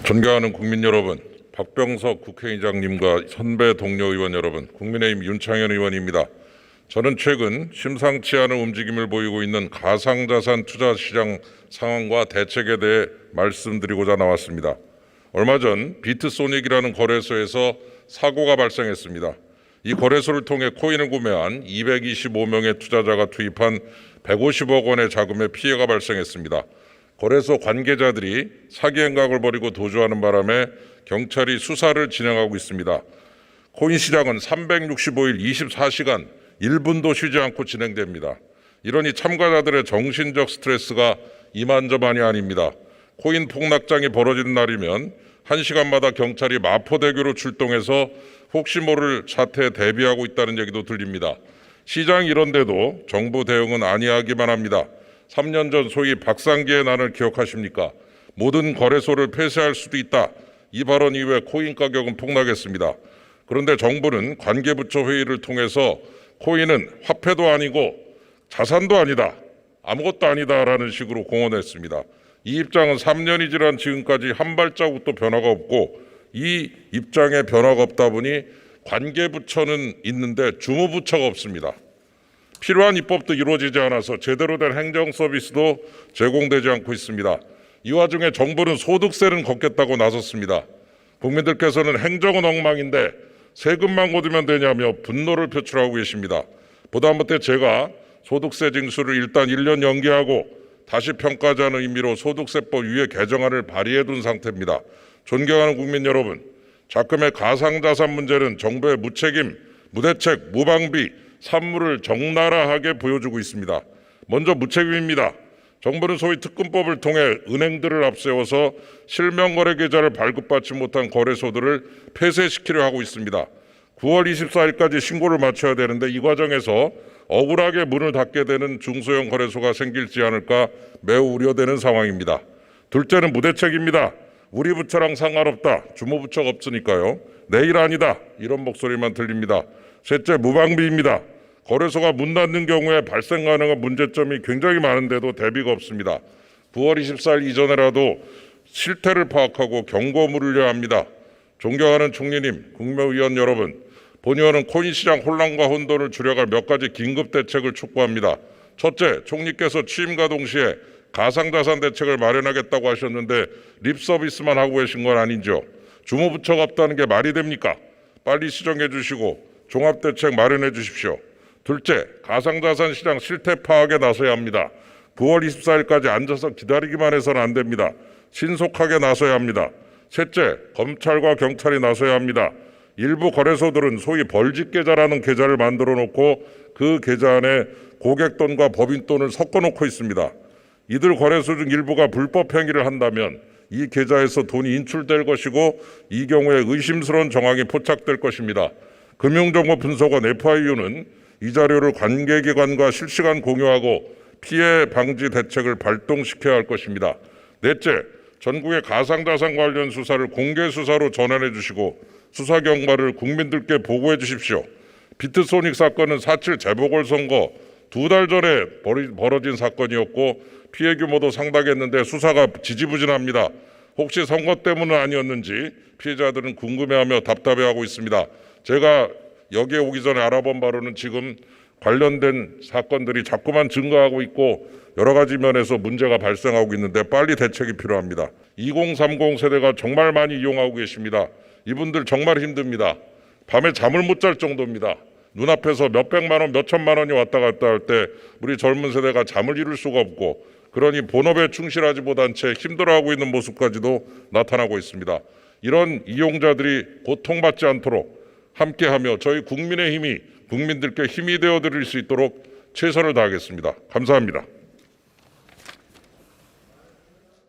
존경하는 국민 여러분, 박병석 국회의장님과 선배 동료 의원 여러분, 국민의힘 윤창현 의원입니다. 저는 최근 심상치 않은 움직임을 보이고 있는 가상자산 투자 시장 상황과 대책에 대해 말씀드리고자 나왔습니다. 얼마 전 비트소닉이라는 거래소에서 사고가 발생했습니다. 이 거래소를 통해 코인을 구매한 225명의 투자자가 투입한 150억 원의 자금에 피해가 발생했습니다. 거래소 관계자들이 사기 행각을 벌이고 도주하는 바람에 경찰이 수사를 진행하고 있습니다. 코인 시장은 365일 24시간 1분도 쉬지 않고 진행됩니다. 이러니 참가자들의 정신적 스트레스가 이만저만이 아닙니다. 코인 폭락장이 벌어지는 날이면 1시간마다 경찰이 마포대교로 출동해서 혹시 모를 사태에 대비하고 있다는 얘기도 들립니다. 시장이 이런데도 정부 대응은 아니하기만 합니다. 3년 전 소위 박상기의 난을 기억하십니까? 모든 거래소를 폐쇄할 수도 있다. 이 발언 이후에 코인 가격은 폭락했습니다. 그런데 정부는 관계부처 회의를 통해서 코인은 화폐도 아니고 자산도 아니다. 아무것도 아니다라는 식으로 공언했습니다. 이 입장은 3년이 지난 지금까지 한 발자국도 변화가 없고 이 입장에 변화가 없다 보니 관계부처는 있는데 주무부처가 없습니다. 필요한 입법도 이루어지지 않아서 제대로 된 행정 서비스도 제공되지 않고 있습니다. 이 와중에 정부는 소득세는 걷겠다고 나섰습니다. 국민들께서는 행정은 엉망인데 세금만 걷으면 되냐며 분노를 표출하고 계십니다. 보다못해 제가 소득세 징수를 일단 1년 연기하고 다시 평가하자는 의미로 소득세법 유예 개정안을 발의해둔 상태입니다. 존경하는 국민 여러분, 자금의 가상자산 문제는 정부의 무책임, 무대책, 무방비, 산물을 적나라하게 보여주고 있습니다. 먼저 무책임입니다. 정부는 소위 특검법을 통해 은행들을 앞세워서 실명거래 계좌를 발급받지 못한 거래소들을 폐쇄시키려 하고 있습니다. 9월 24일까지 신고를 마쳐야 되는데 이 과정에서 억울하게 문을 닫게 되는 중소형 거래소가 생길지 않을까 매우 우려되는 상황입니다. 둘째는 무대책입니다. 우리 부처랑 상관없다. 주무부처가 없으니까요. 내일 아니다. 이런 목소리만 들립니다. 셋째, 무방비입니다. 거래소가 문 닫는 경우에 발생 가능한 문제점이 굉장히 많은데도 대비가 없습니다. 9월 24일 이전에라도 실태를 파악하고 경고 물으려 합니다. 존경하는 총리님, 국무위원 여러분, 본의원은 코인 시장 혼란과 혼돈을 줄여갈 몇 가지 긴급 대책을 촉구합니다. 첫째, 총리께서 취임과 동시에 가상자산 대책을 마련하겠다고 하셨는데 립 서비스만 하고 계신 건 아니죠. 주무부처가 없다는 게 말이 됩니까? 빨리 시정해 주시고 종합대책 마련해 주십시오. 둘째, 가상자산 시장 실태 파악에 나서야 합니다. 9월 24일까지 앉아서 기다리기만 해서는 안 됩니다. 신속하게 나서야 합니다. 셋째, 검찰과 경찰이 나서야 합니다. 일부 거래소들은 소위 벌집계좌라는 계좌를 만들어 놓고 그 계좌 안에 고객돈과 법인돈을 섞어 놓고 있습니다. 이들 거래소 중 일부가 불법 행위를 한다면 이 계좌에서 돈이 인출될 것이고 이 경우에 의심스러운 정황이 포착될 것입니다. 금융정보 분석원 FIU는 이 자료를 관계기관과 실시간 공유하고 피해 방지 대책을 발동시켜야 할 것입니다. 넷째, 전국의 가상자산 관련 수사를 공개 수사로 전환해 주시고 수사 결과를 국민들께 보고해 주십시오. 비트소닉 사건은 4.7 재보궐선거 2달 전에 벌어진 사건이었고 피해 규모도 상당했는데 수사가 지지부진합니다. 혹시 선거 때문은 아니었는지 피해자들은 궁금해하며 답답해하고 있습니다. 제가 여기에 오기 전에 알아본 바로는 지금 관련된 사건들이 자꾸만 증가하고 있고 여러 가지 면에서 문제가 발생하고 있는데 빨리 대책이 필요합니다. 2030 세대가 정말 많이 이용하고 계십니다. 이분들 정말 힘듭니다. 밤에 잠을 못 잘 정도입니다. 눈앞에서 몇백만 원, 몇천만 원이 왔다 갔다 할 때 우리 젊은 세대가 잠을 이룰 수가 없고 그러니 본업에 충실하지 못한 채 힘들어하고 있는 모습까지도 나타나고 있습니다. 이런 이용자들이 고통받지 않도록 함께하며 저희 국민의힘이 국민들께 힘이 되어드릴 수 있도록 최선을 다하겠습니다. 감사합니다.